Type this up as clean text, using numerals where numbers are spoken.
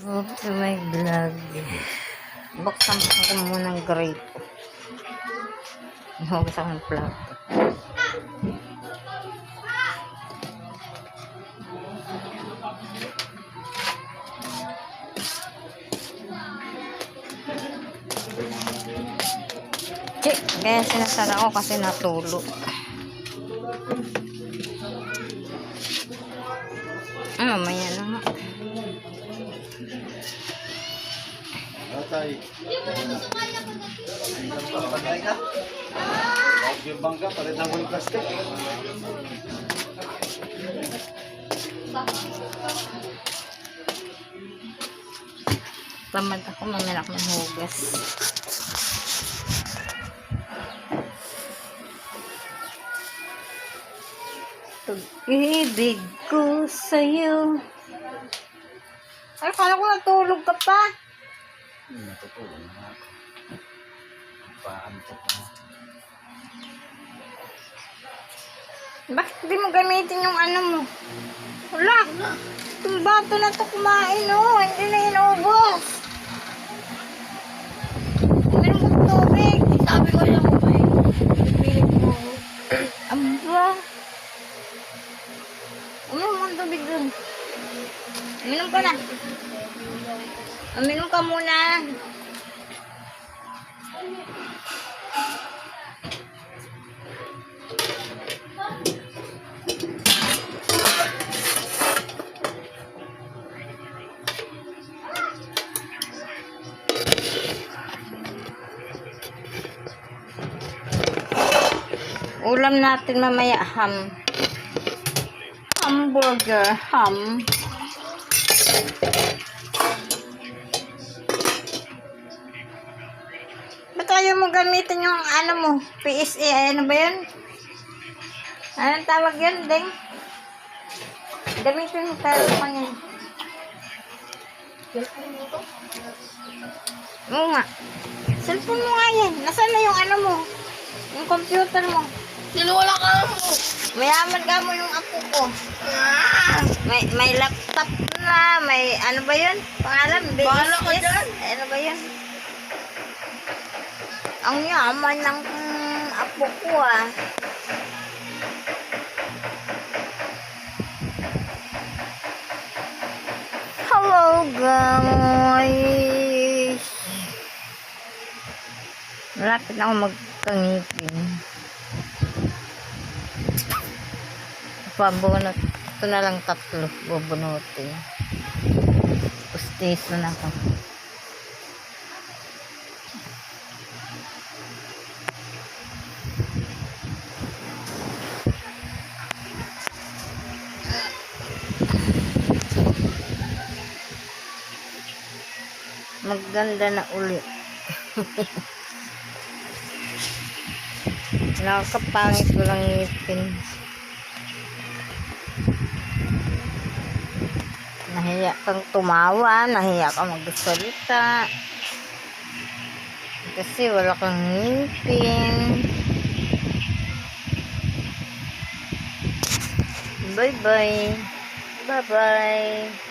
Welcome to my vlog. Buksan ko muna ng grape. Nahugas ako ng plato. Kaya sinasara ko kasi natulog. Mamaya na nga. Tatay. Patay ka? Huwag yung bangka, palit na mo yung plastic. Tamad ako, mamaya ako ng hugas. Pag-ibig ko sa'yo. Ay, kala ko natulog ka pa. Natutulog na ako. Paantok na. Bakit di mo gamitin yung ano mo? Wala. Itong bato na to kumain, oh. Hindi na inubos. Meron kong tubig. Sabi ko yung may pilit mo. Aba. Uminom mo ang tubig dun. Uminom ka na. Uminom ka muna. Ulam natin mamaya ham. Hamburger, ham. Ba't ayaw mo gamitin yung ano mo? PSA, ano ba yun? Anong tawag yun, Deng? Gamitin mo tayo sa kanya. Oo nga. Cellphone mo nga yan. Nasaan na yung ano mo? Yung computer mo. Sinuwala ka mo. Mayaman ka mo yung apo ko. May laptop na, may ano ba yun? Pangalan? Bahala ka BSS? dyan. Ano ba yun? Ang yaman ng apo ko ah. Hello guys. Malapit na ako magkangipin. Pabunot. Ito na lang 3 bubunutin. Pustiso na ako. Maganda na ulit. Nakakapangit ko lang ngipin. Nahiya kang tumawa, nahiya kang magsalita. Kasi wala kang ngipin. Bye-bye. Bye-bye.